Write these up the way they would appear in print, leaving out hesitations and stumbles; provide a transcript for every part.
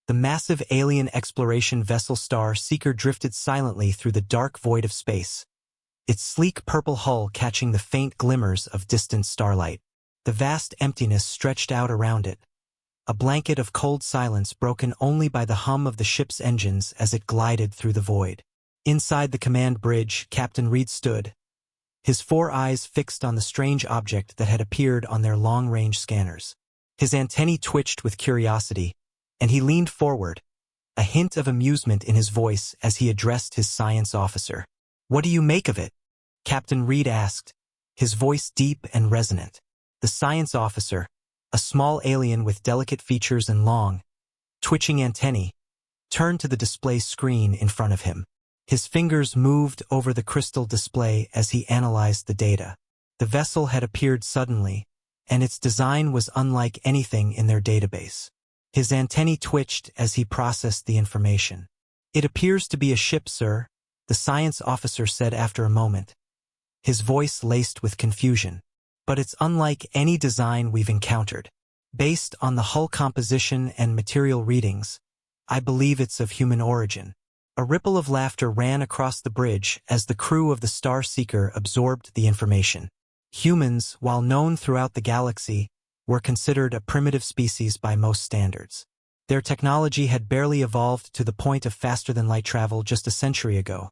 The massive alien exploration vessel Star Seeker drifted silently through the dark void of space, its sleek purple hull catching the faint glimmers of distant starlight. The vast emptiness stretched out around it, a blanket of cold silence broken only by the hum of the ship's engines as it glided through the void. Inside the command bridge, Captain Reed stood, his 4 eyes fixed on the strange object that had appeared on their long-range scanners. His antennae twitched with curiosity, and he leaned forward, a hint of amusement in his voice as he addressed his science officer. "What do you make of it?" Captain Reed asked, his voice deep and resonant. The science officer, a small alien with delicate features and long, twitching antennae, turned to the display screen in front of him. His fingers moved over the crystal display as he analyzed the data. The vessel had appeared suddenly, and its design was unlike anything in their database. His antennae twitched as he processed the information. "It appears to be a ship, sir," the science officer said after a moment, his voice laced with confusion. "But it's unlike any design we've encountered. Based on the hull composition and material readings, I believe it's of human origin." A ripple of laughter ran across the bridge as the crew of the Star Seeker absorbed the information. Humans, while known throughout the galaxy, were considered a primitive species by most standards. Their technology had barely evolved to the point of faster-than-light travel just a century ago,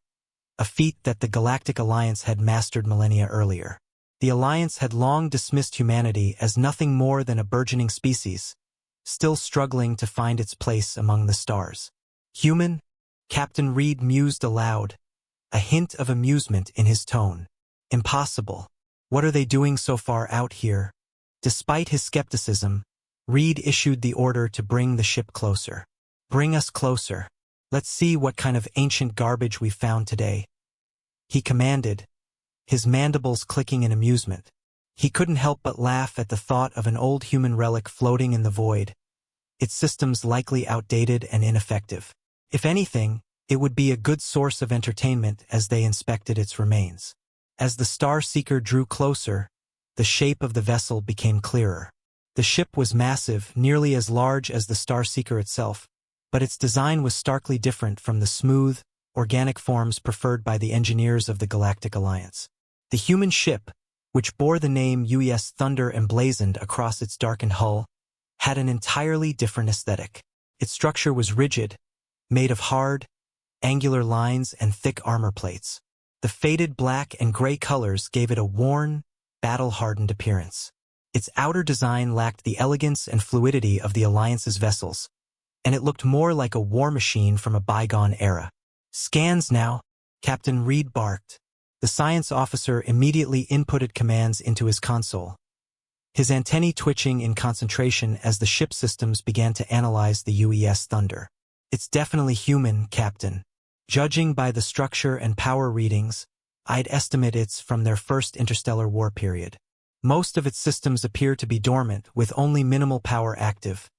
a feat that the Galactic Alliance had mastered millennia earlier. The Alliance had long dismissed humanity as nothing more than a burgeoning species, still struggling to find its place among the stars. "Human?" Captain Reed mused aloud, a hint of amusement in his tone. "Impossible. What are they doing so far out here?" Despite his skepticism, Reed issued the order to bring the ship closer. "Bring us closer. Let's see what kind of ancient garbage we've found today," he commanded, his mandibles clicking in amusement. He couldn't help but laugh at the thought of an old human relic floating in the void, its systems likely outdated and ineffective. If anything, it would be a good source of entertainment as they inspected its remains. As the Star Seeker drew closer, the shape of the vessel became clearer. The ship was massive, nearly as large as the Star Seeker itself, but its design was starkly different from the smooth, organic forms preferred by the engineers of the Galactic Alliance. The human ship, which bore the name HFY Thunder emblazoned across its darkened hull, had an entirely different aesthetic. Its structure was rigid, made of hard, angular lines and thick armor plates. The faded black and gray colors gave it a worn, battle-hardened appearance. Its outer design lacked the elegance and fluidity of the Alliance's vessels, and it looked more like a war machine from a bygone era. "Scans now," Captain Reed barked. The science officer immediately inputted commands into his console, his antennae twitching in concentration as the ship systems began to analyze the HFY Thunder. "It's definitely human, Captain. Judging by the structure and power readings, I'd estimate it's from their first interstellar war period. Most of its systems appear to be dormant, with only minimal power active,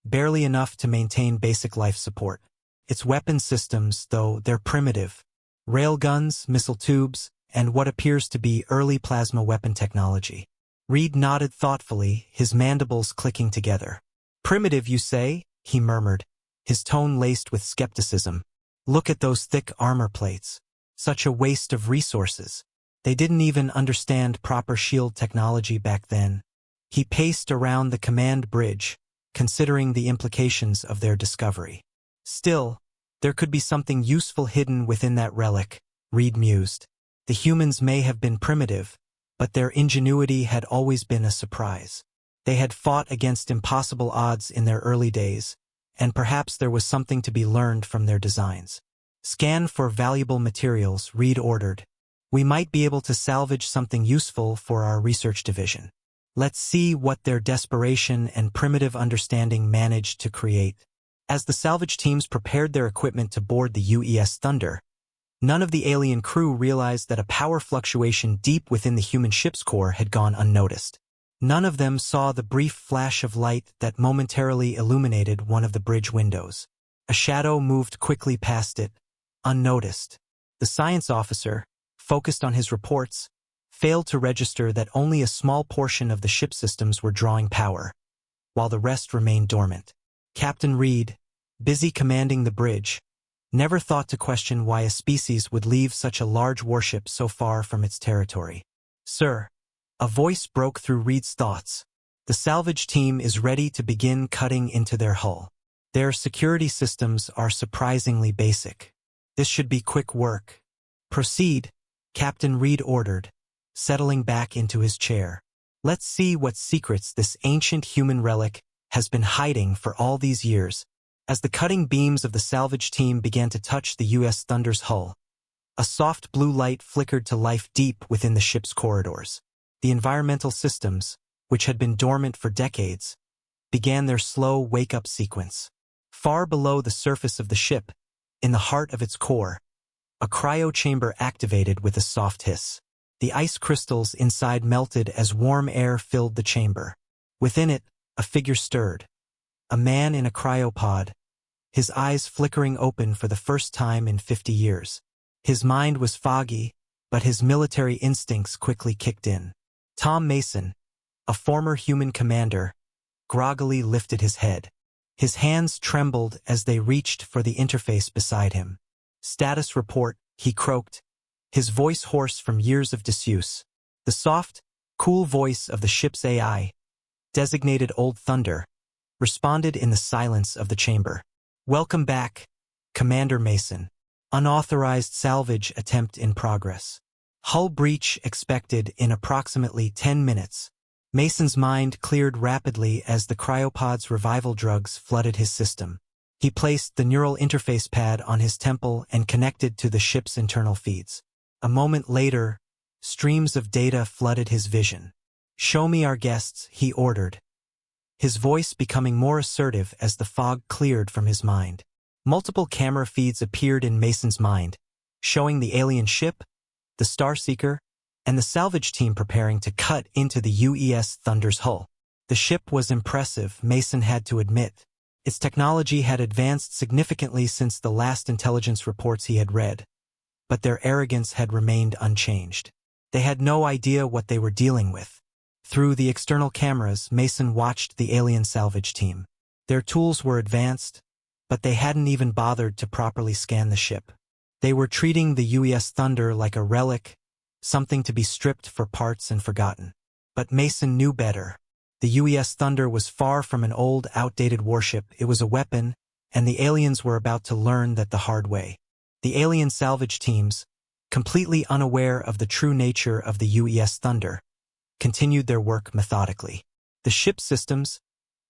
barely enough to maintain basic life support. Its weapon systems, though, they're primitive. Railguns, missile tubes, and what appears to be early plasma weapon technology." Reed nodded thoughtfully, his mandibles clicking together. "Primitive, you say?" he murmured, his tone laced with skepticism. "Look at those thick armor plates. Such a waste of resources. They didn't even understand proper shield technology back then." He paced around the command bridge, considering the implications of their discovery. "Still, there could be something useful hidden within that relic," Reed mused. "The humans may have been primitive, but their ingenuity had always been a surprise. They had fought against impossible odds in their early days, and perhaps there was something to be learned from their designs." "Scan for valuable materials," Reed ordered. "We might be able to salvage something useful for our research division. Let's see what their desperation and primitive understanding managed to create." As the salvage teams prepared their equipment to board the HFY Thunder, none of the alien crew realized that a power fluctuation deep within the human ship's core had gone unnoticed. None of them saw the brief flash of light that momentarily illuminated one of the bridge windows. A shadow moved quickly past it, unnoticed. The science officer, focused on his reports, failed to register that only a small portion of the ship systems were drawing power, while the rest remained dormant. Captain Reed, busy commanding the bridge, never thought to question why a species would leave such a large warship so far from its territory. "Sir," a voice broke through Reed's thoughts. "The salvage team is ready to begin cutting into their hull. Their security systems are surprisingly basic. This should be quick work." "Proceed," Captain Reed ordered, settling back into his chair. "Let's see what secrets this ancient human relic has been hiding for all these years." As the cutting beams of the salvage team began to touch the U.S. Thunder's hull, a soft blue light flickered to life deep within the ship's corridors. The environmental systems, which had been dormant for decades, began their slow wake-up sequence. Far below the surface of the ship, in the heart of its core, a cryo chamber activated with a soft hiss. The ice crystals inside melted as warm air filled the chamber. Within it, a figure stirred. A man in a cryopod, his eyes flickering open for the first time in 50 years. His mind was foggy, but his military instincts quickly kicked in. Tom Mason, a former human commander, groggily lifted his head. His hands trembled as they reached for the interface beside him. "Status report," he croaked, his voice hoarse from years of disuse. The soft, cool voice of the ship's AI, designated Old Thunder, responded in the silence of the chamber. "Welcome back, Commander Mason. Unauthorized salvage attempt in progress. Hull breach expected in approximately 10 minutes. Mason's mind cleared rapidly as the cryopod's revival drugs flooded his system. He placed the neural interface pad on his temple and connected to the ship's internal feeds. A moment later, streams of data flooded his vision. "Show me our guests," he ordered, his voice becoming more assertive as the fog cleared from his mind. Multiple camera feeds appeared in Mason's mind, showing the alien ship, the Starseeker, and the salvage team preparing to cut into the U.S. Thunder's hull. The ship was impressive, Mason had to admit. Its technology had advanced significantly since the last intelligence reports he had read, but their arrogance had remained unchanged. They had no idea what they were dealing with. Through the external cameras, Mason watched the alien salvage team. Their tools were advanced, but they hadn't even bothered to properly scan the ship. They were treating the U.S. Thunder like a relic, something to be stripped for parts and forgotten. But Mason knew better. The U.S. Thunder was far from an old, outdated warship. It was a weapon, and the aliens were about to learn that the hard way. The alien salvage teams, completely unaware of the true nature of the U.S. Thunder, continued their work methodically. The ship's systems,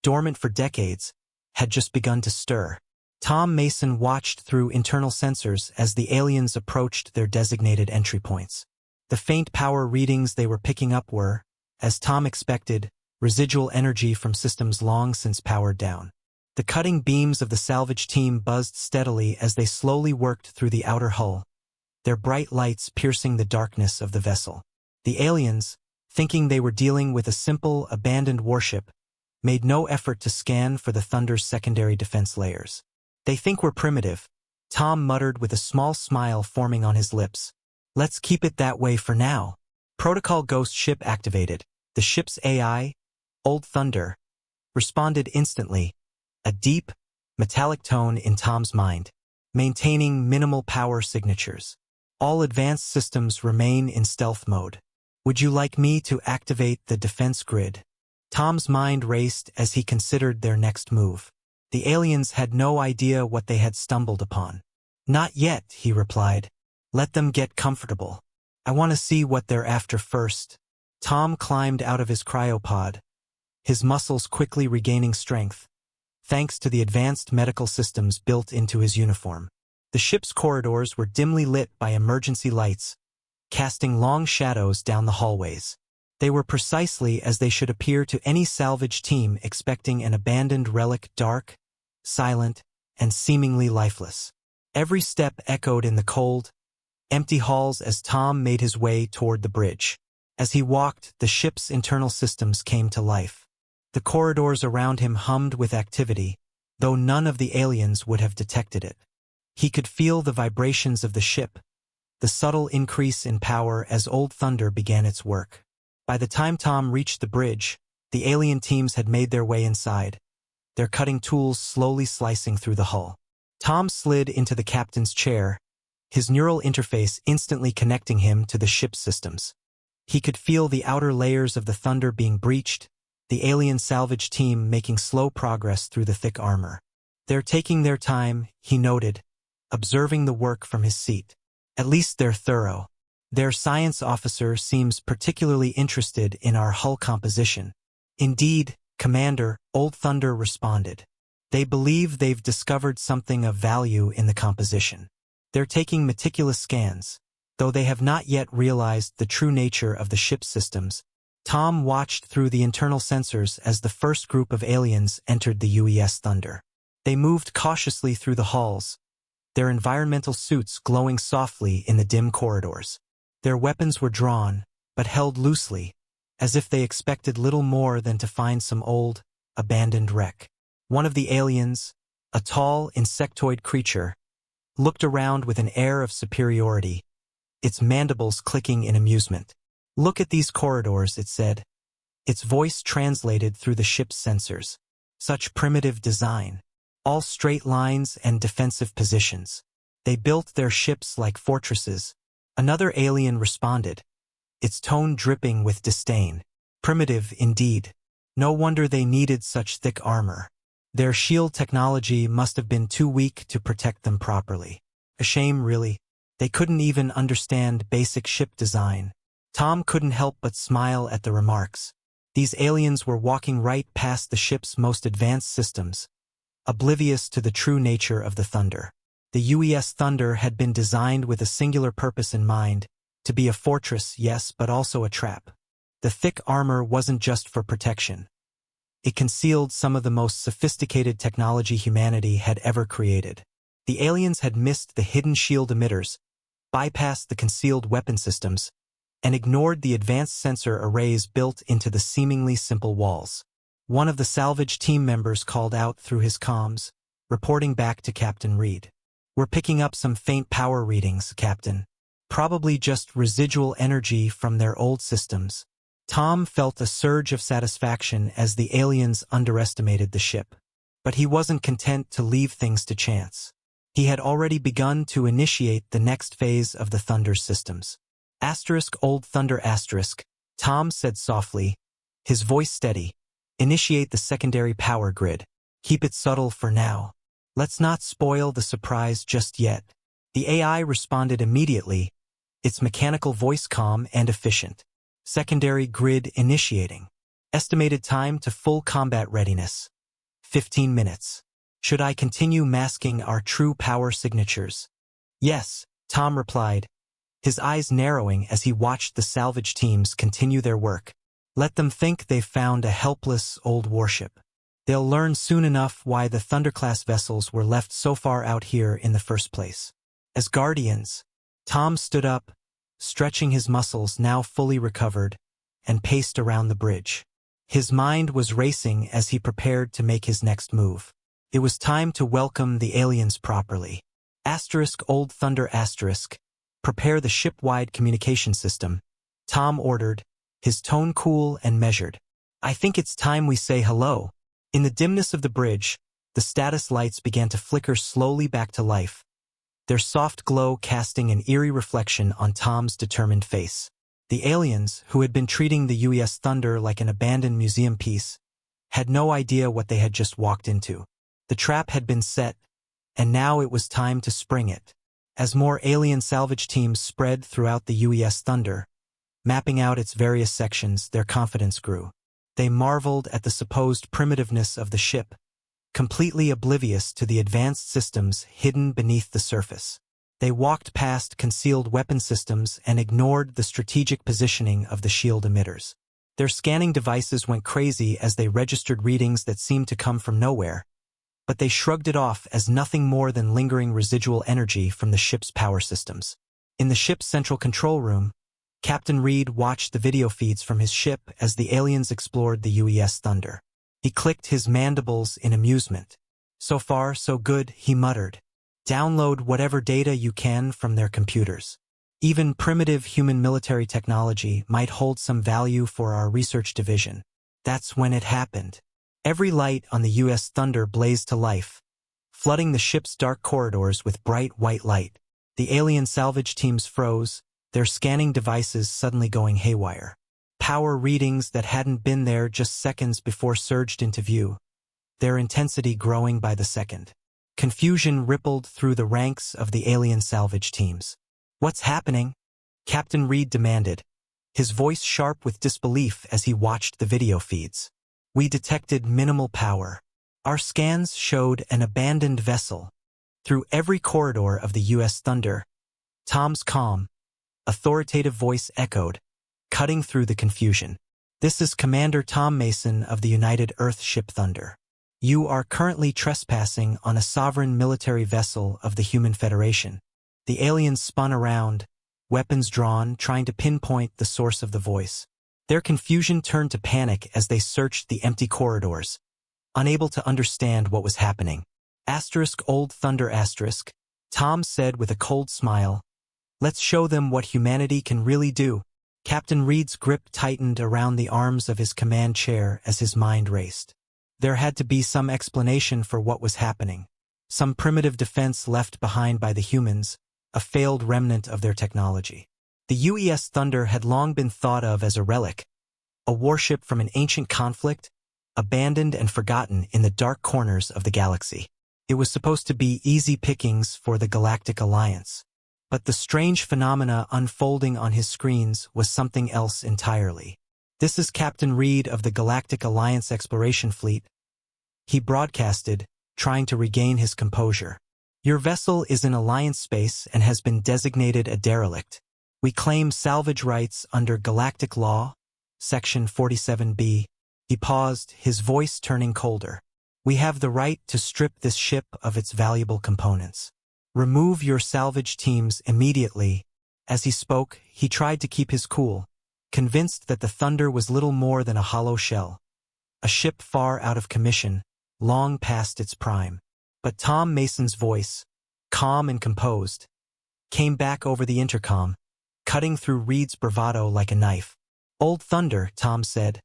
dormant for decades, had just begun to stir. Tom Mason watched through internal sensors as the aliens approached their designated entry points. The faint power readings they were picking up were, as Tom expected, residual energy from systems long since powered down. The cutting beams of the salvage team buzzed steadily as they slowly worked through the outer hull, their bright lights piercing the darkness of the vessel. The aliens, thinking they were dealing with a simple, abandoned warship, made no effort to scan for the Thunder's secondary defense layers. "They think we're primitive," Tom muttered with a small smile forming on his lips. "Let's keep it that way for now." Protocol Ghost ship activated. The ship's AI, Old Thunder, responded instantly, a deep, metallic tone in Tom's mind, maintaining minimal power signatures. "All advanced systems remain in stealth mode. Would you like me to activate the defense grid?" Tom's mind raced as he considered their next move. The aliens had no idea what they had stumbled upon. "Not yet," he replied. "Let them get comfortable. I want to see what they're after first." Tom climbed out of his cryopod, his muscles quickly regaining strength, thanks to the advanced medical systems built into his uniform. The ship's corridors were dimly lit by emergency lights, casting long shadows down the hallways. They were precisely as they should appear to any salvage team expecting an abandoned relic, dark, silent, and seemingly lifeless. Every step echoed in the cold, empty halls as Tom made his way toward the bridge. As he walked, the ship's internal systems came to life. The corridors around him hummed with activity, though none of the aliens would have detected it. He could feel the vibrations of the ship, the subtle increase in power as Old Thunder began its work. By the time Tom reached the bridge, the alien teams had made their way inside, their cutting tools slowly slicing through the hull. Tom slid into the captain's chair, his neural interface instantly connecting him to the ship's systems. He could feel the outer layers of the Thunder being breached, the alien salvage team making slow progress through the thick armor. They're taking their time, he noted, observing the work from his seat. At least they're thorough. Their science officer seems particularly interested in our hull composition. Indeed, Commander, Old Thunder responded. They believe they've discovered something of value in the composition. They're taking meticulous scans, though they have not yet realized the true nature of the ship's systems. Tom watched through the internal sensors as the first group of aliens entered the UES Thunder. They moved cautiously through the halls, their environmental suits glowing softly in the dim corridors. Their weapons were drawn, but held loosely, as if they expected little more than to find some old, abandoned wreck. One of the aliens, a tall, insectoid creature, looked around with an air of superiority, its mandibles clicking in amusement. "Look at these corridors," it said. Its voice translated through the ship's sensors. Such primitive design. All straight lines and defensive positions. They built their ships like fortresses. Another alien responded, its tone dripping with disdain. Primitive indeed. No wonder they needed such thick armor. Their shield technology must have been too weak to protect them properly. A shame, really. They couldn't even understand basic ship design. Tom couldn't help but smile at the remarks. These aliens were walking right past the ship's most advanced systems, oblivious to the true nature of the Thunder. The UES Thunder had been designed with a singular purpose in mind, to be a fortress, yes, but also a trap. The thick armor wasn't just for protection. It concealed some of the most sophisticated technology humanity had ever created. The aliens had missed the hidden shield emitters, bypassed the concealed weapon systems, and ignored the advanced sensor arrays built into the seemingly simple walls. One of the salvage team members called out through his comms, reporting back to Captain Reed. "We're picking up some faint power readings, Captain. Probably just residual energy from their old systems." Tom felt a surge of satisfaction as the aliens underestimated the ship. But he wasn't content to leave things to chance. He had already begun to initiate the next phase of the Thunder's systems. Old Thunder *, Tom said softly, his voice steady. "Initiate the secondary power grid. Keep it subtle for now. Let's not spoil the surprise just yet." The AI responded immediately, its mechanical voice calm and efficient. "Secondary grid initiating. Estimated time to full combat readiness. 15 minutes. Should I continue masking our true power signatures?" "Yes," Tom replied, his eyes narrowing as he watched the salvage teams continue their work. "Let them think they've found a helpless old warship. They'll learn soon enough why the Thunder-class vessels were left so far out here in the first place." As guardians, Tom stood up, stretching his muscles now fully recovered, and paced around the bridge. His mind was racing as he prepared to make his next move. It was time to welcome the aliens properly. Old Thunder *, prepare the ship-wide communication system, Tom ordered, his tone cool and measured. "I think it's time we say hello." In the dimness of the bridge, the status lights began to flicker slowly back to life, their soft glow casting an eerie reflection on Tom's determined face. The aliens, who had been treating the UES Thunder like an abandoned museum piece, had no idea what they had just walked into. The trap had been set, and now it was time to spring it. As more alien salvage teams spread throughout the UES Thunder, mapping out its various sections, their confidence grew. They marveled at the supposed primitiveness of the ship, completely oblivious to the advanced systems hidden beneath the surface. They walked past concealed weapon systems and ignored the strategic positioning of the shield emitters. Their scanning devices went crazy as they registered readings that seemed to come from nowhere, but they shrugged it off as nothing more than lingering residual energy from the ship's power systems. In the ship's central control room, Captain Reed watched the video feeds from his ship as the aliens explored the UES Thunder. He clicked his mandibles in amusement. "So far, so good," he muttered. "Download whatever data you can from their computers. Even primitive human military technology might hold some value for our research division." That's when it happened. Every light on the U.S. Thunder blazed to life, flooding the ship's dark corridors with bright white light. The alien salvage teams froze, their scanning devices suddenly going haywire. Power readings that hadn't been there just seconds before surged into view, their intensity growing by the second. Confusion rippled through the ranks of the alien salvage teams. "What's happening?" Captain Reed demanded, his voice sharp with disbelief as he watched the video feeds. "We detected minimal power. Our scans showed an abandoned vessel." Through every corridor of the U.S. Thunder, Tom's calm, authoritative voice echoed, cutting through the confusion. "This is Commander Tom Mason of the United Earthship Thunder. You are currently trespassing on a sovereign military vessel of the Human Federation." The aliens spun around, weapons drawn, trying to pinpoint the source of the voice. Their confusion turned to panic as they searched the empty corridors, unable to understand what was happening. Old Thunder *, Tom said with a cold smile, "Let's show them what humanity can really do." Captain Reed's grip tightened around the arms of his command chair as his mind raced. There had to be some explanation for what was happening. Some primitive defense left behind by the humans, a failed remnant of their technology. The UES Thunder had long been thought of as a relic, a warship from an ancient conflict, abandoned and forgotten in the dark corners of the galaxy. It was supposed to be easy pickings for the Galactic Alliance. But the strange phenomena unfolding on his screens was something else entirely. "This is Captain Reed of the Galactic Alliance Exploration Fleet," he broadcasted, trying to regain his composure. "Your vessel is in Alliance space and has been designated a derelict. We claim salvage rights under Galactic Law, Section 47B. He paused, his voice turning colder. "We have the right to strip this ship of its valuable components. Remove your salvage teams immediately." As he spoke, he tried to keep his cool, convinced that the Thunder was little more than a hollow shell, a ship far out of commission, long past its prime. But Tom Mason's voice, calm and composed, came back over the intercom, cutting through Reed's bravado like a knife. "Old Thunder," Tom said,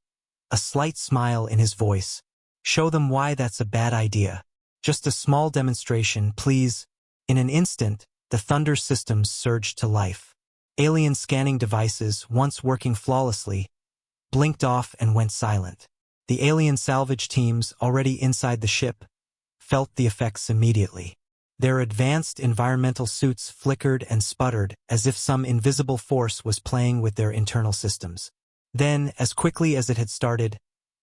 a slight smile in his voice. "Show them why that's a bad idea. Just a small demonstration, please." In an instant, the Thunder systems surged to life. Alien scanning devices, once working flawlessly, blinked off and went silent. The alien salvage teams, already inside the ship, felt the effects immediately. Their advanced environmental suits flickered and sputtered as if some invisible force was playing with their internal systems. Then, as quickly as it had started,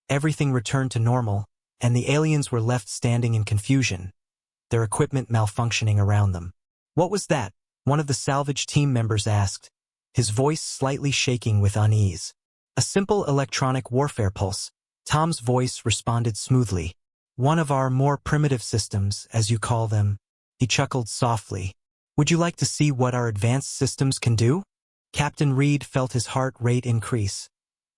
everything returned to normal, and the aliens were left standing in confusion, their equipment malfunctioning around them. "What was that?" one of the salvage team members asked, his voice slightly shaking with unease. "A simple electronic warfare pulse," Tom's voice responded smoothly. "One of our more primitive systems, as you call them." He chuckled softly. "Would you like to see what our advanced systems can do?" Captain Reed felt his heart rate increase,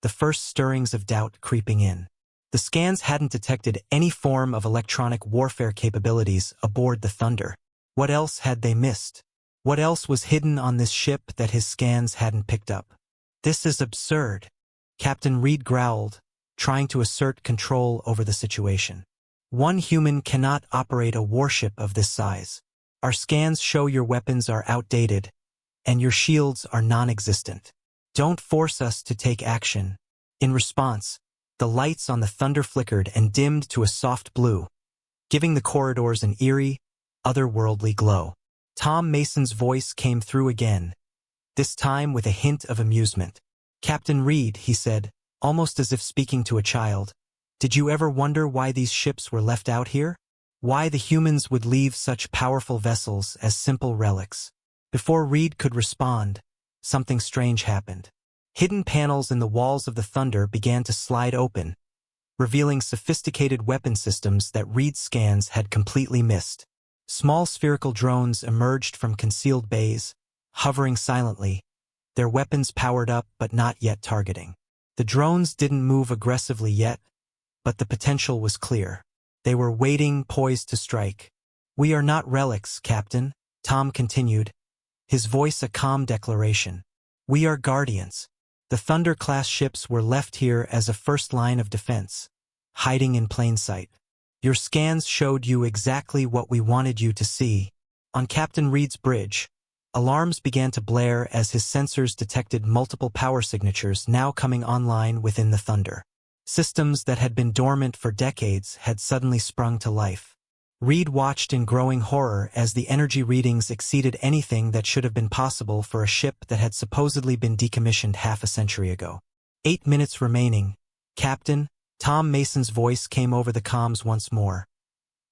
the first stirrings of doubt creeping in. The scans hadn't detected any form of electronic warfare capabilities aboard the Thunder. What else had they missed? What else was hidden on this ship that his scans hadn't picked up? "This is absurd," Captain Reed growled, trying to assert control over the situation. "One human cannot operate a warship of this size. Our scans show your weapons are outdated, and your shields are non-existent. Don't force us to take action." In response, the lights on the Thunder flickered and dimmed to a soft blue, giving the corridors an eerie, otherworldly glow. Tom Mason's voice came through again, this time with a hint of amusement. "Captain Reed," he said, almost as if speaking to a child, "did you ever wonder why these ships were left out here? Why the humans would leave such powerful vessels as simple relics?" Before Reed could respond, something strange happened. Hidden panels in the walls of the Thunder began to slide open, revealing sophisticated weapon systems that Reed's scans had completely missed. Small spherical drones emerged from concealed bays, hovering silently, their weapons powered up but not yet targeting. The drones didn't move aggressively yet, but the potential was clear. They were waiting, poised to strike. "We are not relics, Captain," Tom continued, his voice a calm declaration. "We are guardians. The Thunder-class ships were left here as a first line of defense. hiding in plain sight. Your scans showed you exactly what we wanted you to see. On Captain Reed's bridge, alarms began to blare as his sensors detected multiple power signatures now coming online within the Thunder. Systems that had been dormant for decades had suddenly sprung to life. Reed watched in growing horror as the energy readings exceeded anything that should have been possible for a ship that had supposedly been decommissioned half a century ago. 8 minutes remaining. Captain, Tom Mason's voice came over the comms once more.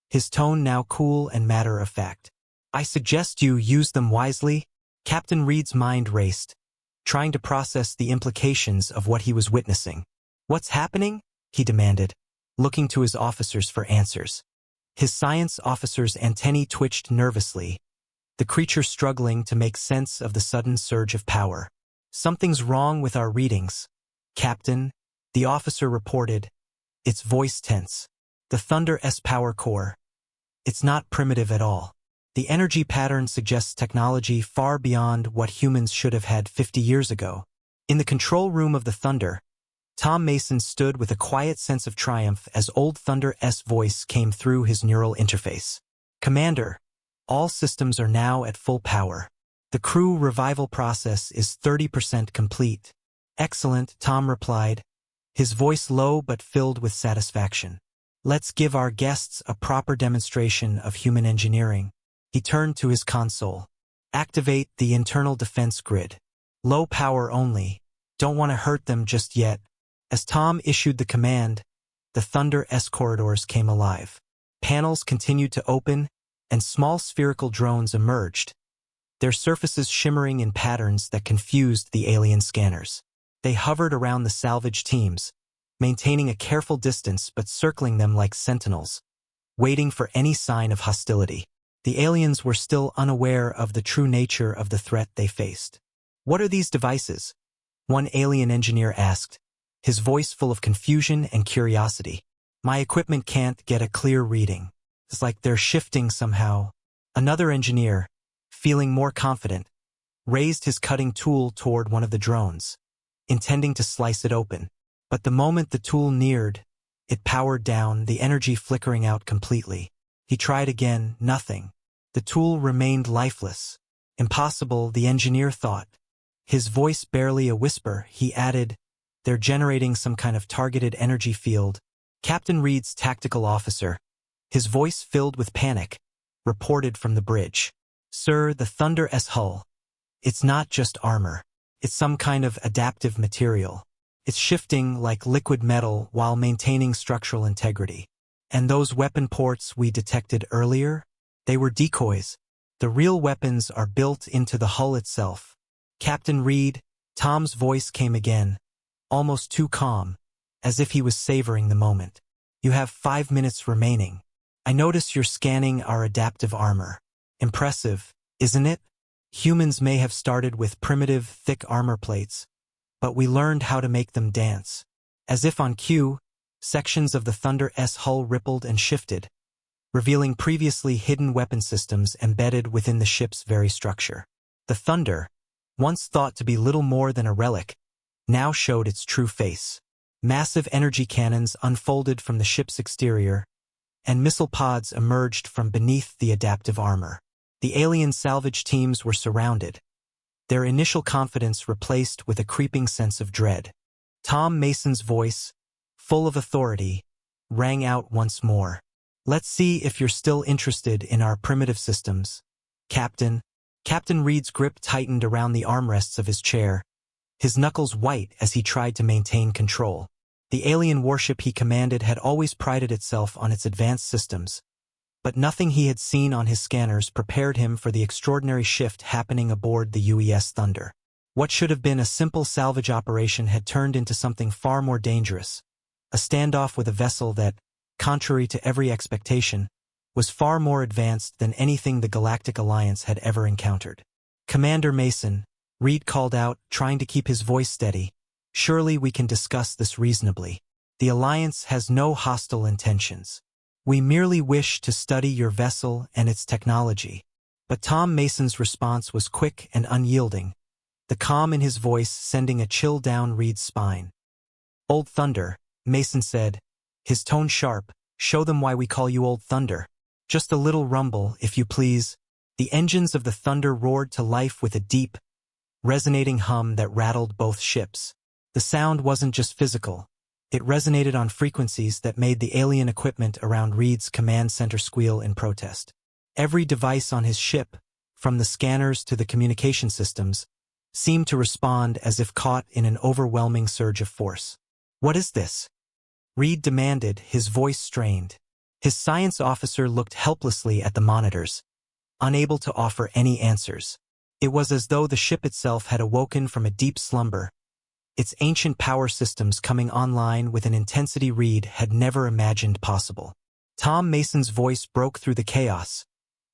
His tone now cool and matter-of-fact. I suggest you use them wisely. Captain Reed's mind raced, trying to process the implications of what he was witnessing. What's happening? He demanded, looking to his officers for answers. His science officer's antennae twitched nervously, the creature struggling to make sense of the sudden surge of power. Something's wrong with our readings, Captain, the officer reported, its voice tense. The Thunder S power core. It's not primitive at all. The energy pattern suggests technology far beyond what humans should have had 50 years ago. In the control room of the Thunder, Tom Mason stood with a quiet sense of triumph as Old Thunder's voice came through his neural interface. Commander, all systems are now at full power. The crew revival process is 30% complete. Excellent, Tom replied, his voice low but filled with satisfaction. Let's give our guests a proper demonstration of human engineering. He turned to his console. Activate the internal defense grid. Low power only. Don't want to hurt them just yet. As Tom issued the command, the Thunder S corridors came alive. Panels continued to open, and small spherical drones emerged, their surfaces shimmering in patterns that confused the alien scanners. They hovered around the salvage teams, maintaining a careful distance but circling them like sentinels, waiting for any sign of hostility. The aliens were still unaware of the true nature of the threat they faced. What are these devices? One alien engineer asked, his voice full of confusion and curiosity. My equipment can't get a clear reading. It's like they're shifting somehow. Another engineer, feeling more confident, raised his cutting tool toward one of the drones, intending to slice it open. But the moment the tool neared, it powered down, the energy flickering out completely. He tried again, nothing. The tool remained lifeless. Impossible, the engineer thought. His voice barely a whisper, he added, they're generating some kind of targeted energy field. Captain Reed's tactical officer, his voice filled with panic, reported from the bridge. Sir, the Thunder S hull. It's not just armor. It's some kind of adaptive material. It's shifting like liquid metal while maintaining structural integrity. And those weapon ports we detected earlier? They were decoys. The real weapons are built into the hull itself. Captain Reed, Tom's voice came again, almost too calm, as if he was savoring the moment. You have 5 minutes remaining. I notice you're scanning our adaptive armor. Impressive, isn't it? Humans may have started with primitive, thick armor plates, but we learned how to make them dance. As if on cue, sections of the Thunder S hull rippled and shifted, revealing previously hidden weapon systems embedded within the ship's very structure. The Thunder, once thought to be little more than a relic, now showed its true face. Massive energy cannons unfolded from the ship's exterior, and missile pods emerged from beneath the adaptive armor. The alien salvage teams were surrounded, their initial confidence replaced with a creeping sense of dread. Tom Mason's voice, full of authority, rang out once more. Let's see if you're still interested in our primitive systems, Captain. Captain Reed's grip tightened around the armrests of his chair, his knuckles white as he tried to maintain control. The alien warship he commanded had always prided itself on its advanced systems, but nothing he had seen on his scanners prepared him for the extraordinary shift happening aboard the UES Thunder. What should have been a simple salvage operation had turned into something far more dangerous, a standoff with a vessel that, contrary to every expectation, was far more advanced than anything the Galactic Alliance had ever encountered. Commander Mason, Reed called out, trying to keep his voice steady, surely we can discuss this reasonably. The Alliance has no hostile intentions. We merely wish to study your vessel and its technology. But Tom Mason's response was quick and unyielding, the calm in his voice sending a chill down Reed's spine. Old Thunder, Mason said, his tone sharp. "Show them why we call you Old Thunder." Just a little rumble, if you please. The engines of the Thunder roared to life with a deep, resonating hum that rattled both ships. The sound wasn't just physical. It resonated on frequencies that made the alien equipment around Reed's command center squeal in protest. Every device on his ship, from the scanners to the communication systems, seemed to respond as if caught in an overwhelming surge of force. "What is this?" Reed demanded, his voice strained. His science officer looked helplessly at the monitors, unable to offer any answers. It was as though the ship itself had awoken from a deep slumber, its ancient power systems coming online with an intensity Reed had never imagined possible. Tom Mason's voice broke through the chaos,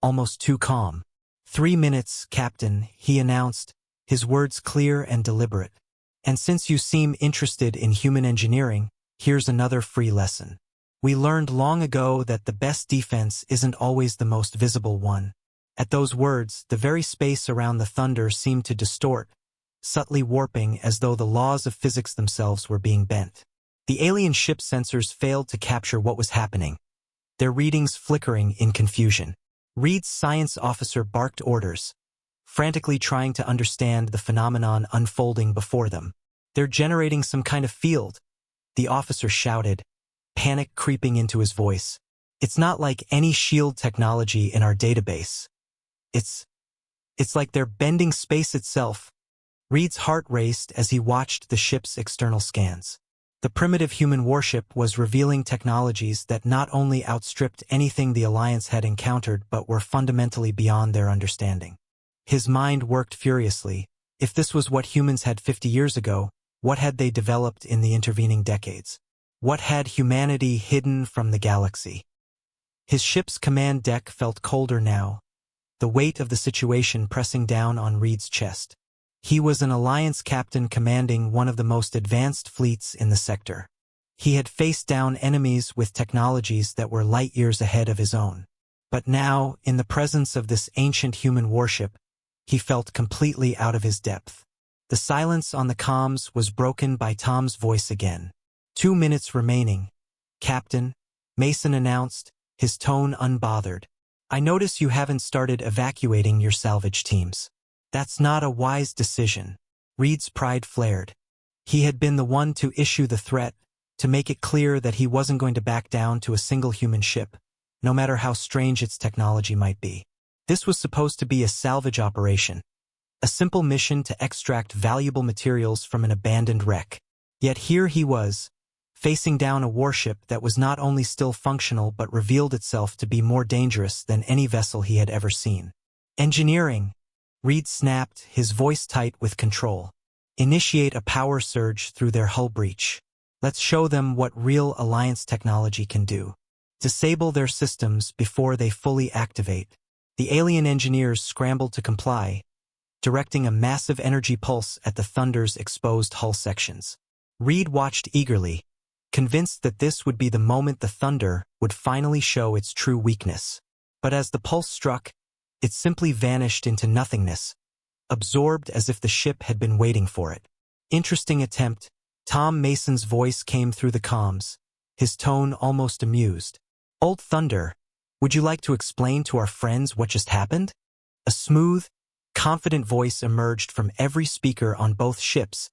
almost too calm. 3 minutes, Captain," he announced, his words clear and deliberate. "And since you seem interested in human engineering, here's another free lesson. We learned long ago that the best defense isn't always the most visible one." At those words, the very space around the Thunder seemed to distort, subtly warping as though the laws of physics themselves were being bent. The alien ship sensors failed to capture what was happening, their readings flickering in confusion. Reed's science officer barked orders, frantically trying to understand the phenomenon unfolding before them. "They're generating some kind of field," the officer shouted, panic creeping into his voice. "It's not like any shield technology in our database. It's like they're bending space itself." Reed's heart raced as he watched the ship's external scans. The primitive human warship was revealing technologies that not only outstripped anything the Alliance had encountered but were fundamentally beyond their understanding. His mind worked furiously. If this was what humans had 50 years ago, what had they developed in the intervening decades? What had humanity hidden from the galaxy? His ship's command deck felt colder now, the weight of the situation pressing down on Reed's chest. He was an Alliance captain commanding one of the most advanced fleets in the sector. He had faced down enemies with technologies that were light years ahead of his own. But now, in the presence of this ancient human warship, he felt completely out of his depth. The silence on the comms was broken by Tom's voice again. 2 minutes remaining, Captain, Mason announced, his tone unbothered. "I notice you haven't started evacuating your salvage teams. That's not a wise decision." Reed's pride flared. He had been the one to issue the threat, to make it clear that he wasn't going to back down to a single human ship, no matter how strange its technology might be. This was supposed to be a salvage operation, a simple mission to extract valuable materials from an abandoned wreck. Yet here he was, facing down a warship that was not only still functional but revealed itself to be more dangerous than any vessel he had ever seen. "Engineering," Reed snapped, his voice tight with control. "Initiate a power surge through their hull breach. Let's show them what real Alliance technology can do. Disable their systems before they fully activate." The alien engineers scrambled to comply, directing a massive energy pulse at the Thunder's exposed hull sections. Reed watched eagerly, convinced that this would be the moment the Thunder would finally show its true weakness. But as the pulse struck, it simply vanished into nothingness, absorbed as if the ship had been waiting for it. "Interesting attempt." Tom Mason's voice came through the comms, his tone almost amused. "Old Thunder, would you like to explain to our friends what just happened?" A smooth, confident voice emerged from every speaker on both ships,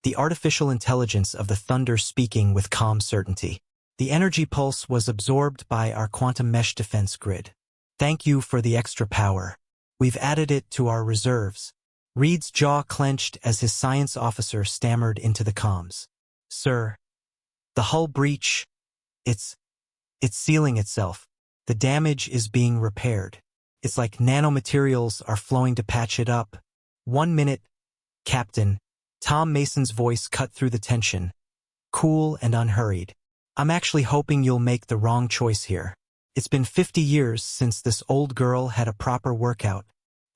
the artificial intelligence of the Thunder speaking with calm certainty. "The energy pulse was absorbed by our quantum mesh defense grid. Thank you for the extra power. We've added it to our reserves." Reed's jaw clenched as his science officer stammered into the comms. "Sir, the hull breach, it's sealing itself. The damage is being repaired. It's like nanomaterials are flowing to patch it up." 1 minute, Captain." Tom Mason's voice cut through the tension, cool and unhurried. "I'm actually hoping you'll make the wrong choice here. It's been 50 years since this old girl had a proper workout.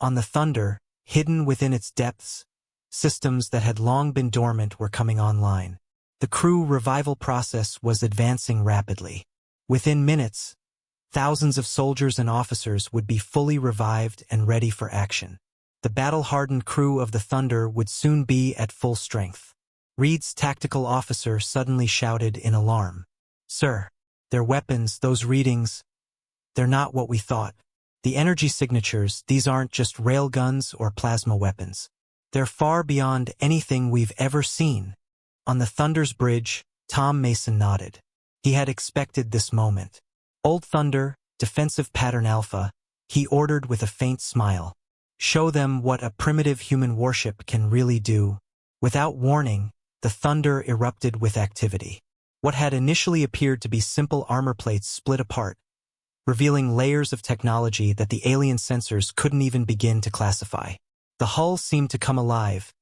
On the Thunder, hidden within its depths, systems that had long been dormant were coming online. The crew revival process was advancing rapidly. Within minutes, thousands of soldiers and officers would be fully revived and ready for action. The battle-hardened crew of the Thunder would soon be at full strength. Reed's tactical officer suddenly shouted in alarm. Sir, their weapons, those readings, they're not what we thought. The energy signatures, these aren't just railguns or plasma weapons. They're far beyond anything we've ever seen. On the Thunder's bridge, Tom Mason nodded. He had expected this moment. Old Thunder, defensive pattern alpha, he ordered with a faint smile. Show them what a primitive human warship can really do. Without warning, the Thunder erupted with activity. What had initially appeared to be simple armor plates split apart, revealing layers of technology that the alien sensors couldn't even begin to classify. The hull seemed to come alive,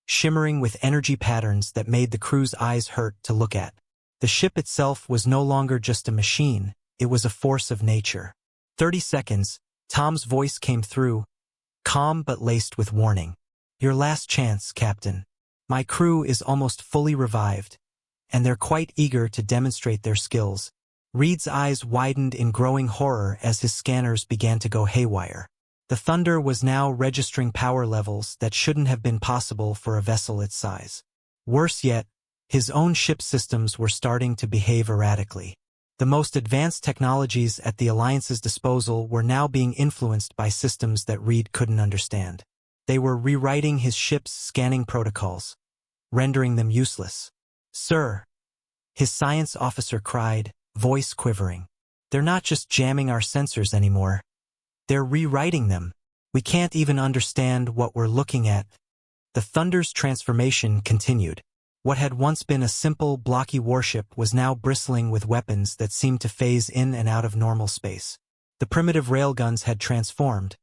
shimmering with energy patterns that made the crew's eyes hurt to look at. The ship itself was no longer just a machine, it was a force of nature. 30 seconds, Tom's voice came through, calm but laced with warning. Your last chance, Captain. My crew is almost fully revived, and they're quite eager to demonstrate their skills. Reed's eyes widened in growing horror as his scanners began to go haywire. The Thunder was now registering power levels that shouldn't have been possible for a vessel its size. Worse yet, his own ship systems were starting to behave erratically. The most advanced technologies at the Alliance's disposal were now being influenced by systems that Reed couldn't understand. They were rewriting his ship's scanning protocols, rendering them useless. Sir, his science officer cried, voice quivering. They're not just jamming our sensors anymore. They're rewriting them. We can't even understand what we're looking at. The Thunder's transformation continued. What had once been a simple, blocky warship was now bristling with weapons that seemed to phase in and out of normal space. The primitive railguns had transformed,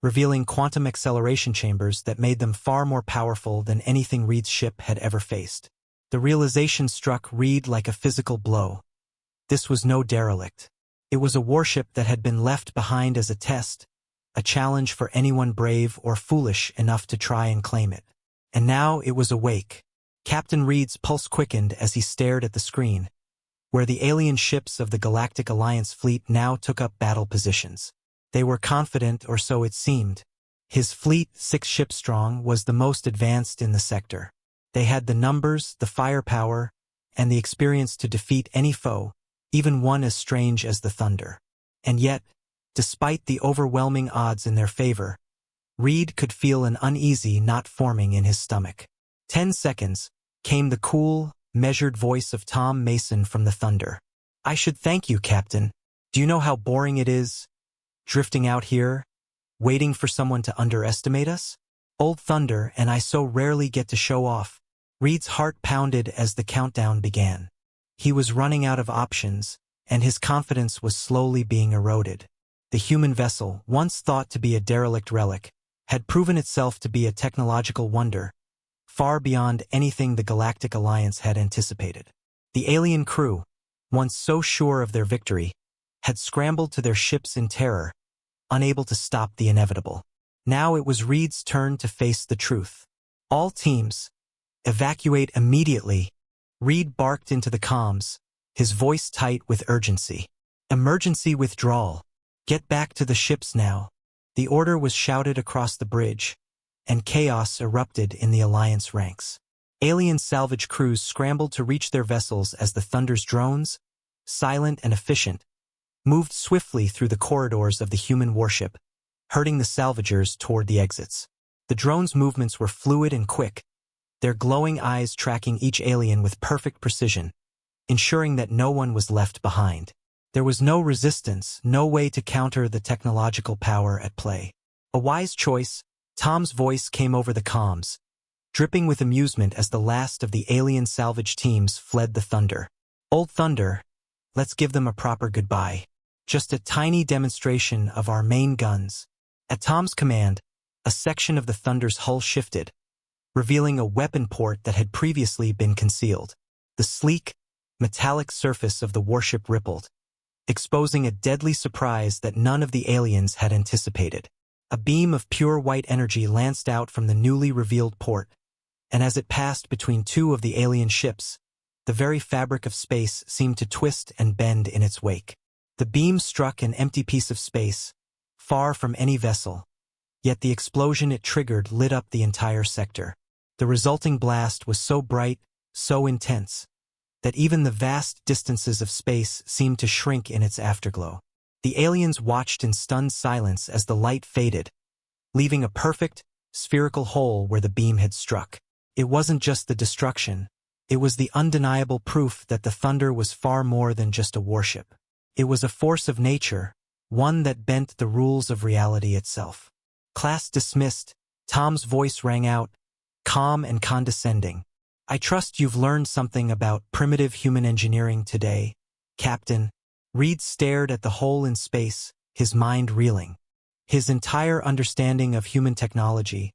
revealing quantum acceleration chambers that made them far more powerful than anything Reed's ship had ever faced. The realization struck Reed like a physical blow. This was no derelict. It was a warship that had been left behind as a test, a challenge for anyone brave or foolish enough to try and claim it. And now it was awake. Captain Reed's pulse quickened as he stared at the screen, where the alien ships of the Galactic Alliance fleet now took up battle positions. They were confident, or so it seemed. His fleet, 6 ships strong, was the most advanced in the sector. They had the numbers, the firepower, and the experience to defeat any foe, even one as strange as the Thunder. And yet, despite the overwhelming odds in their favor, Reed could feel an uneasy knot forming in his stomach. 10 seconds, came the cool, measured voice of Tom Mason from the Thunder. I should thank you, Captain. Do you know how boring it is, drifting out here, waiting for someone to underestimate us? Old Thunder and I so rarely get to show off. Reed's heart pounded as the countdown began. He was running out of options, and his confidence was slowly being eroded. The human vessel, once thought to be a derelict relic, had proven itself to be a technological wonder, far beyond anything the Galactic Alliance had anticipated. The alien crew, once so sure of their victory, had scrambled to their ships in terror, unable to stop the inevitable. Now it was Reed's turn to face the truth. All teams, evacuate immediately. Reed barked into the comms, his voice tight with urgency. Emergency withdrawal. Get back to the ships now. The order was shouted across the bridge, and chaos erupted in the Alliance ranks. Alien salvage crews scrambled to reach their vessels as the Thunder's drones, silent and efficient, moved swiftly through the corridors of the human warship, herding the salvagers toward the exits. The drones' movements were fluid and quick, their glowing eyes tracking each alien with perfect precision, ensuring that no one was left behind. There was no resistance, no way to counter the technological power at play. A wise choice, Tom's voice came over the comms, dripping with amusement as the last of the alien salvage teams fled the Thunder. Old Thunder, let's give them a proper goodbye. Just a tiny demonstration of our main guns. At Tom's command, a section of the Thunder's hull shifted, revealing a weapon port that had previously been concealed. The sleek, metallic surface of the warship rippled, exposing a deadly surprise that none of the aliens had anticipated. A beam of pure white energy lanced out from the newly revealed port, and as it passed between 2 of the alien ships, the very fabric of space seemed to twist and bend in its wake. The beam struck an empty piece of space, far from any vessel, yet the explosion it triggered lit up the entire sector. The resulting blast was so bright, so intense, that even the vast distances of space seemed to shrink in its afterglow. The aliens watched in stunned silence as the light faded, leaving a perfect, spherical hole where the beam had struck. It wasn't just the destruction. It was the undeniable proof that the thunder was far more than just a warship. It was a force of nature, one that bent the rules of reality itself. Class dismissed. Tom's voice rang out, calm and condescending. I trust you've learned something about primitive human engineering today, Captain. Reed stared at the hole in space, his mind reeling. His entire understanding of human technology,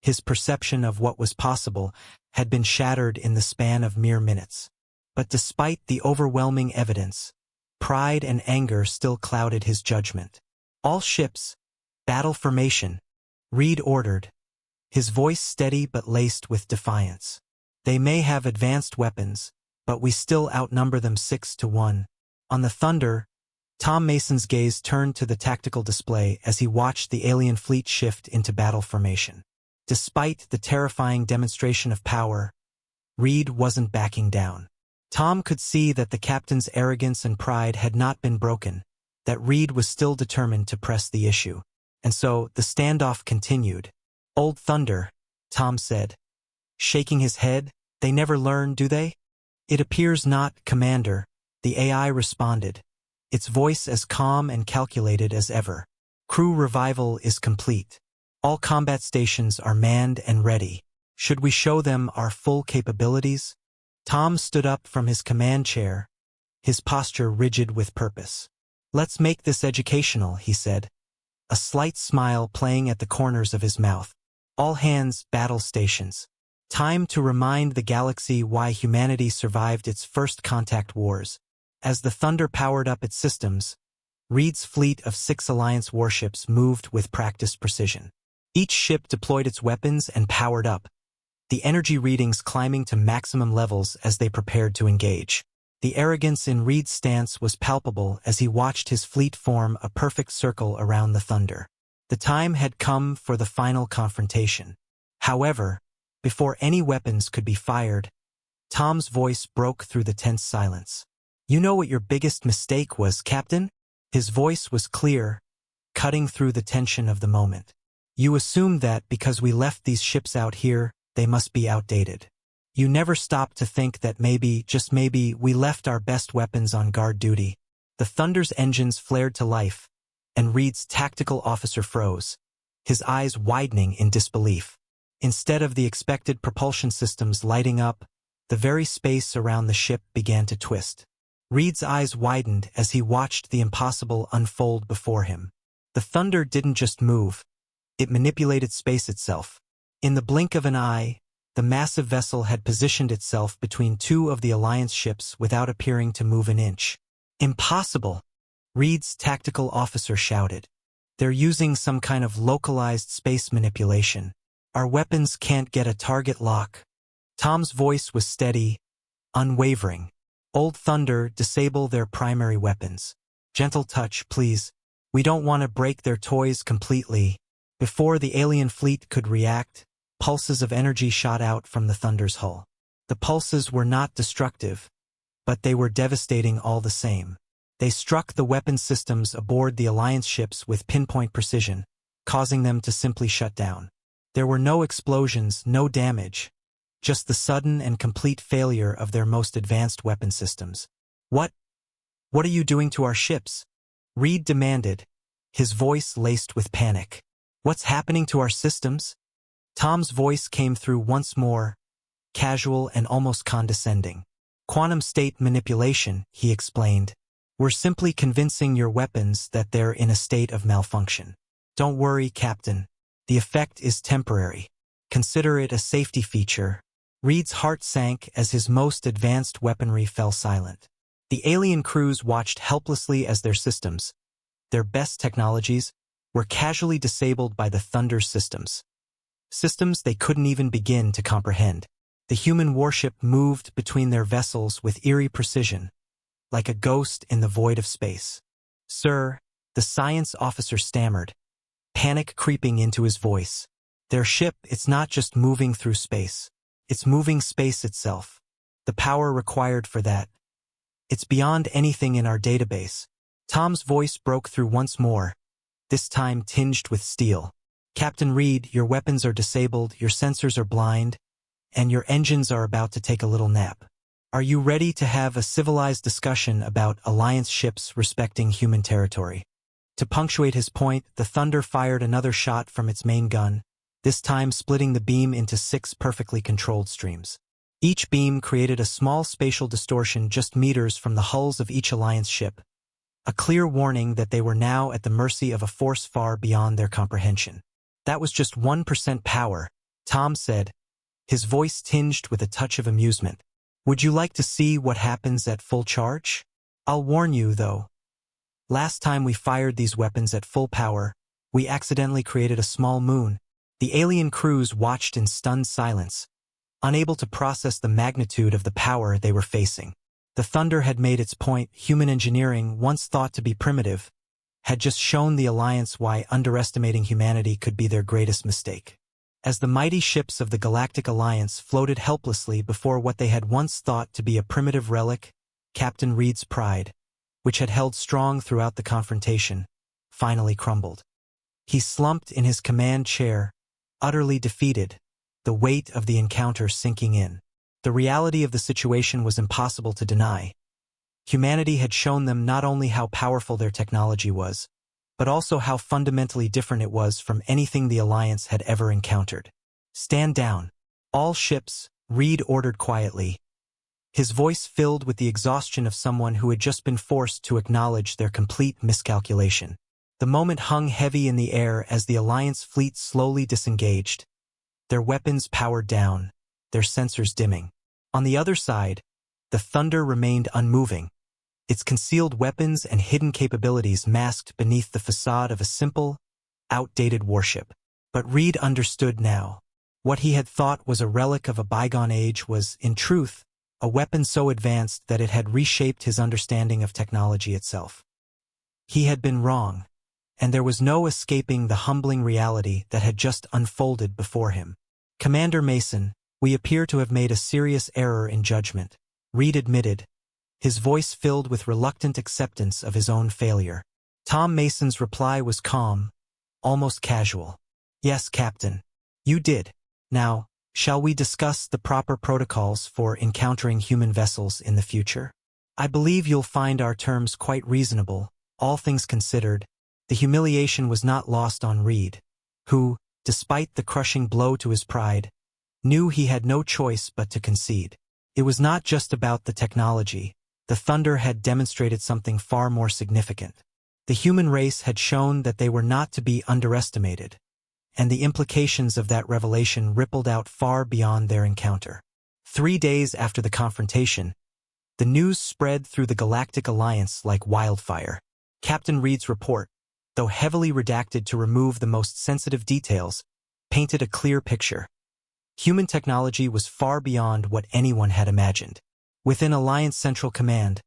his perception of what was possible, had been shattered in the span of mere minutes. But despite the overwhelming evidence, pride and anger still clouded his judgment. All ships, battle formation, Reed ordered, his voice steady but laced with defiance. They may have advanced weapons, but we still outnumber them 6-1. On the Thunder, Tom Mason's gaze turned to the tactical display as he watched the alien fleet shift into battle formation. Despite the terrifying demonstration of power, Reed wasn't backing down. Tom could see that the captain's arrogance and pride had not been broken, that Reed was still determined to press the issue. And so the standoff continued. Old Thunder, Tom said, shaking his head, they never learn, do they? It appears not, Commander, the AI responded, its voice as calm and calculated as ever. Crew revival is complete. All combat stations are manned and ready. Should we show them our full capabilities? Tom stood up from his command chair, his posture rigid with purpose. Let's make this educational, he said, a slight smile playing at the corners of his mouth. All hands, battle stations. Time to remind the galaxy why humanity survived its first contact wars. As the Thunder powered up its systems, Reed's fleet of 6 Alliance warships moved with practiced precision. Each ship deployed its weapons and powered up, the energy readings climbing to maximum levels as they prepared to engage. The arrogance in Reed's stance was palpable as he watched his fleet form a perfect circle around the Thunder. The time had come for the final confrontation. However, before any weapons could be fired, Tom's voice broke through the tense silence. You know what your biggest mistake was, Captain? His voice was clear, cutting through the tension of the moment. You assumed that because we left these ships out here, they must be outdated. You never stopped to think that maybe, just maybe, we left our best weapons on guard duty. The Thunder's engines flared to life, and Reed's tactical officer froze, his eyes widening in disbelief. Instead of the expected propulsion systems lighting up, the very space around the ship began to twist. Reed's eyes widened as he watched the impossible unfold before him. The Thunder didn't just move, it manipulated space itself. In the blink of an eye, the massive vessel had positioned itself between 2 of the Alliance ships without appearing to move an inch. Impossible! Reed's tactical officer shouted. They're using some kind of localized space manipulation. Our weapons can't get a target lock. Tom's voice was steady, unwavering. Old Thunder, disable their primary weapons. Gentle touch, please. We don't want to break their toys completely. Before the alien fleet could react, pulses of energy shot out from the Thunder's hull. The pulses were not destructive, but they were devastating all the same. They struck the weapon systems aboard the Alliance ships with pinpoint precision, causing them to simply shut down. There were no explosions, no damage, just the sudden and complete failure of their most advanced weapon systems. What are you doing to our ships? Reed demanded, his voice laced with panic. What's happening to our systems? Tom's voice came through once more, casual and almost condescending. Quantum state manipulation, he explained. We're simply convincing your weapons that they're in a state of malfunction. Don't worry, Captain. The effect is temporary. Consider it a safety feature. Reed's heart sank as his most advanced weaponry fell silent. The alien crews watched helplessly as their systems, their best technologies, were casually disabled by the Thunder's systems. Systems they couldn't even begin to comprehend. The human warship moved between their vessels with eerie precision, like a ghost in the void of space. Sir, the science officer stammered, panic creeping into his voice. Their ship, it's not just moving through space. It's moving space itself. The power required for that. It's beyond anything in our database. Tom's voice broke through once more, this time tinged with steel. Captain Reed, your weapons are disabled, your sensors are blind, and your engines are about to take a little nap. Are you ready to have a civilized discussion about Alliance ships respecting human territory? To punctuate his point, the Thunder fired another shot from its main gun, this time splitting the beam into 6 perfectly controlled streams. Each beam created a small spatial distortion just meters from the hulls of each Alliance ship, a clear warning that they were now at the mercy of a force far beyond their comprehension. That was just 1% power, Tom said, his voice tinged with a touch of amusement. Would you like to see what happens at full charge? I'll warn you, though. Last time we fired these weapons at full power, we accidentally created a small moon. The alien crews watched in stunned silence, unable to process the magnitude of the power they were facing. The Thunder had made its point. Human engineering, once thought to be primitive, had just shown the Alliance why underestimating humanity could be their greatest mistake. As the mighty ships of the Galactic Alliance floated helplessly before what they had once thought to be a primitive relic, Captain Reed's pride, which had held strong throughout the confrontation, finally crumbled. He slumped in his command chair, utterly defeated, the weight of the encounter sinking in. The reality of the situation was impossible to deny. Humanity had shown them not only how powerful their technology was, but also how fundamentally different it was from anything the Alliance had ever encountered. Stand down. All ships, Reed ordered quietly, his voice filled with the exhaustion of someone who had just been forced to acknowledge their complete miscalculation. The moment hung heavy in the air as the Alliance fleet slowly disengaged, their weapons powered down, their sensors dimming. On the other side, the Thunder remained unmoving, its concealed weapons and hidden capabilities masked beneath the facade of a simple, outdated warship. But Reed understood now. What he had thought was a relic of a bygone age was, in truth, a weapon so advanced that it had reshaped his understanding of technology itself. He had been wrong, and there was no escaping the humbling reality that had just unfolded before him. Commander Mason, we appear to have made a serious error in judgment, Reed admitted, his voice filled with reluctant acceptance of his own failure. Tom Mason's reply was calm, almost casual. Yes, Captain. You did. Now, shall we discuss the proper protocols for encountering human vessels in the future? I believe you'll find our terms quite reasonable. All things considered, the humiliation was not lost on Reed, who, despite the crushing blow to his pride, knew he had no choice but to concede. It was not just about the technology. The Thunder had demonstrated something far more significant. The human race had shown that they were not to be underestimated, and the implications of that revelation rippled out far beyond their encounter. 3 days after the confrontation, the news spread through the Galactic Alliance like wildfire. Captain Reed's report, though heavily redacted to remove the most sensitive details, painted a clear picture. Human technology was far beyond what anyone had imagined. Within Alliance Central Command,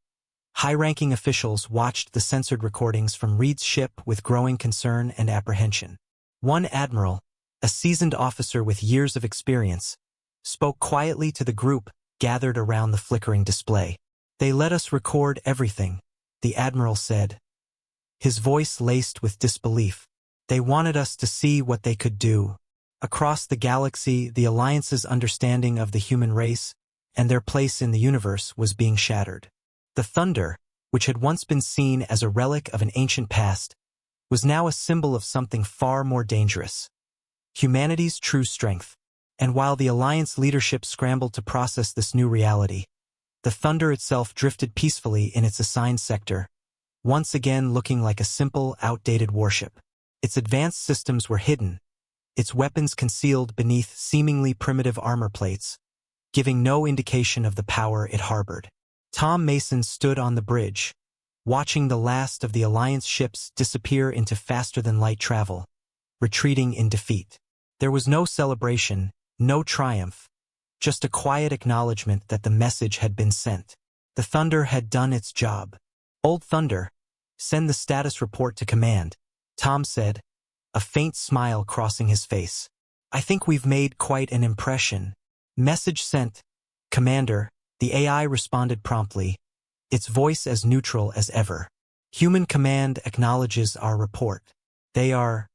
high-ranking officials watched the censored recordings from Reed's ship with growing concern and apprehension. One admiral, a seasoned officer with years of experience, spoke quietly to the group gathered around the flickering display. They let us record everything, the admiral said, his voice laced with disbelief. They wanted us to see what they could do. Across the galaxy, the Alliance's understanding of the human race and their place in the universe was being shattered. The Thunder, which had once been seen as a relic of an ancient past, was now a symbol of something far more dangerous. Humanity's true strength. And while the Alliance leadership scrambled to process this new reality, the Thunder itself drifted peacefully in its assigned sector, once again looking like a simple, outdated warship. Its advanced systems were hidden, its weapons concealed beneath seemingly primitive armor plates, giving no indication of the power it harbored. Tom Mason stood on the bridge, watching the last of the Alliance ships disappear into faster-than-light travel, retreating in defeat. There was no celebration, no triumph, just a quiet acknowledgement that the message had been sent. The Thunder had done its job. Old Thunder, send the status report to command, Tom said, a faint smile crossing his face. I think we've made quite an impression. Message sent. Commander, The AI responded promptly, its voice as neutral as ever. Human command acknowledges our report. They are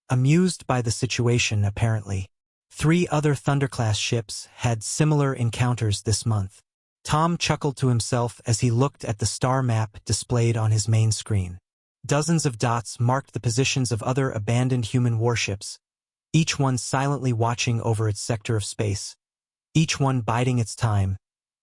amused by the situation, apparently. 3 other Thunder-class ships had similar encounters this month. Tom chuckled to himself as he looked at the star map displayed on his main screen. Dozens of dots marked the positions of other abandoned human warships, each one silently watching over its sector of space, each one biding its time,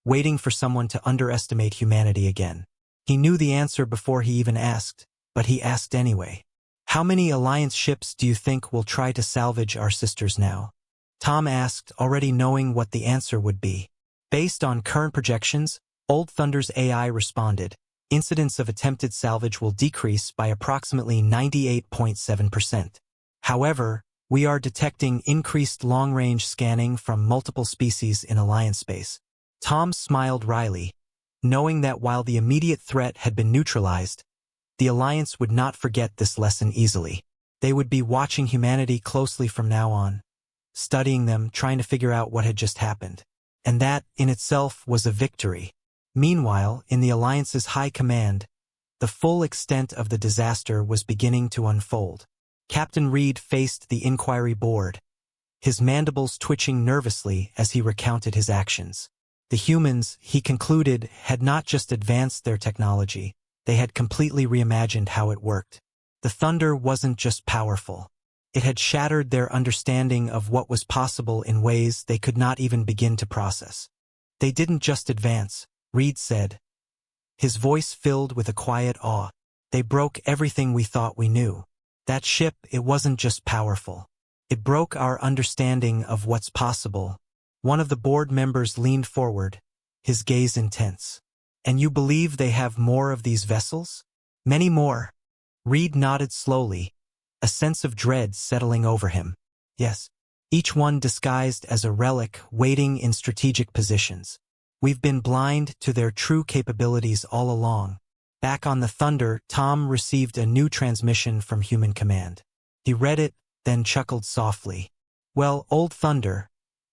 waiting for someone to underestimate humanity again. He knew the answer before he even asked, but he asked anyway. How many Alliance ships do you think will try to salvage our sisters now? Tom asked, already knowing what the answer would be. Based on current projections, Old Thunder's AI responded, incidents of attempted salvage will decrease by approximately 98.7%. However, we are detecting increased long-range scanning from multiple species in Alliance space. Tom smiled wryly, knowing that while the immediate threat had been neutralized, the Alliance would not forget this lesson easily. They would be watching humanity closely from now on, studying them, trying to figure out what had just happened. And that, in itself, was a victory. Meanwhile, in the Alliance's high command, the full extent of the disaster was beginning to unfold. Captain Reed faced the inquiry board, his mandibles twitching nervously as he recounted his actions. The humans, he concluded, had not just advanced their technology, they had completely reimagined how it worked. The Thunder wasn't just powerful. It had shattered their understanding of what was possible in ways they could not even begin to process. They didn't just advance, Reed said, his voice filled with a quiet awe. They broke everything we thought we knew. That ship, it wasn't just powerful. It broke our understanding of what's possible. One of the board members leaned forward, his gaze intense. And you believe they have more of these vessels? Many more. Reed nodded slowly, a sense of dread settling over him. Yes, each one disguised as a relic waiting in strategic positions. We've been blind to their true capabilities all along. Back on the Thunder, Tom received a new transmission from Human Command. He read it, then chuckled softly. Well, Old Thunder,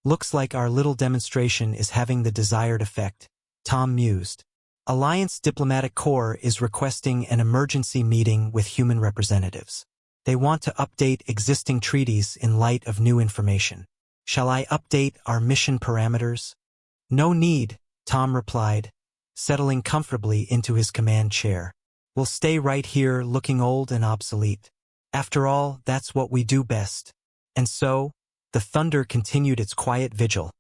looks like our little demonstration is having the desired effect, Tom mused. Alliance Diplomatic Corps is requesting an emergency meeting with human representatives. They want to update existing treaties in light of new information. Shall I update our mission parameters? No need, Tom replied, settling comfortably into his command chair. We'll stay right here looking old and obsolete. After all, that's what we do best. And so, the Thunder continued its quiet vigil,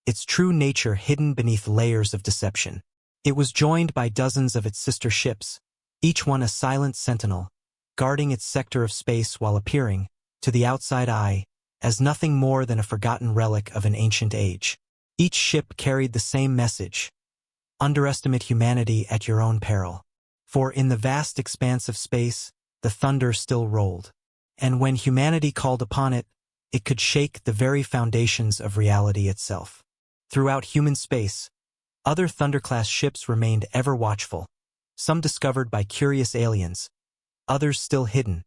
its true nature hidden beneath layers of deception. It was joined by dozens of its sister ships, each one a silent sentinel, guarding its sector of space while appearing, to the outside eye, as nothing more than a forgotten relic of an ancient age. Each ship carried the same message: underestimate humanity at your own peril. For in the vast expanse of space, the Thunder still rolled. And when humanity called upon it, it could shake the very foundations of reality itself. Throughout human space, other Thunder-class ships remained ever watchful, some discovered by curious aliens, others still hidden,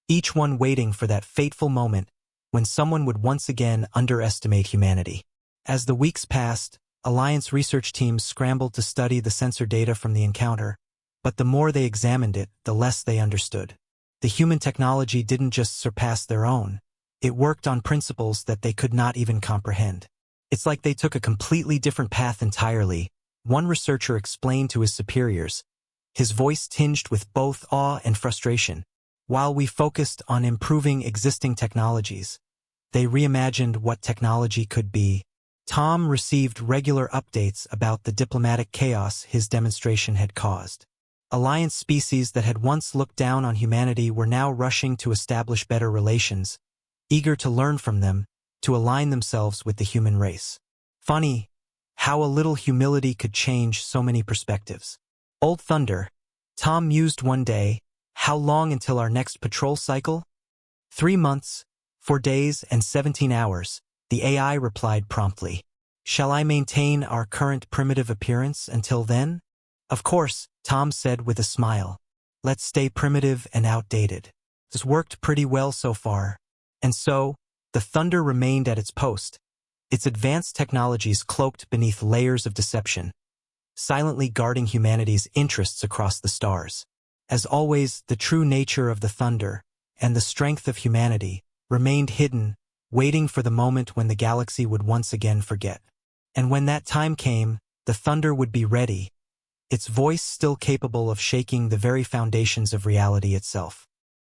each one waiting for that fateful moment when someone would once again underestimate humanity. As the weeks passed, Alliance research teams scrambled to study the sensor data from the encounter, but the more they examined it, the less they understood. The human technology didn't just surpass their own, it worked on principles that they could not even comprehend. It's like they took a completely different path entirely, one researcher explained to his superiors, his voice tinged with both awe and frustration. While we focused on improving existing technologies, they reimagined what technology could be. Tom received regular updates about the diplomatic chaos his demonstration had caused. Alliance species that had once looked down on humanity were now rushing to establish better relations, eager to learn from them, to align themselves with the human race. Funny how a little humility could change so many perspectives. Old Thunder, Tom mused one day, how long until our next patrol cycle? 3 months, 4 days and 17 hours, the AI replied promptly. Shall I maintain our current primitive appearance until then? Of course, Tom said with a smile. Let's stay primitive and outdated. This worked pretty well so far. And so, the Thunder remained at its post, its advanced technologies cloaked beneath layers of deception, silently guarding humanity's interests across the stars. As always, the true nature of the thunder and the strength of humanity remained hidden, waiting for the moment when the galaxy would once again forget. And when that time came, the thunder would be ready, its voice still capable of shaking the very foundations of reality itself.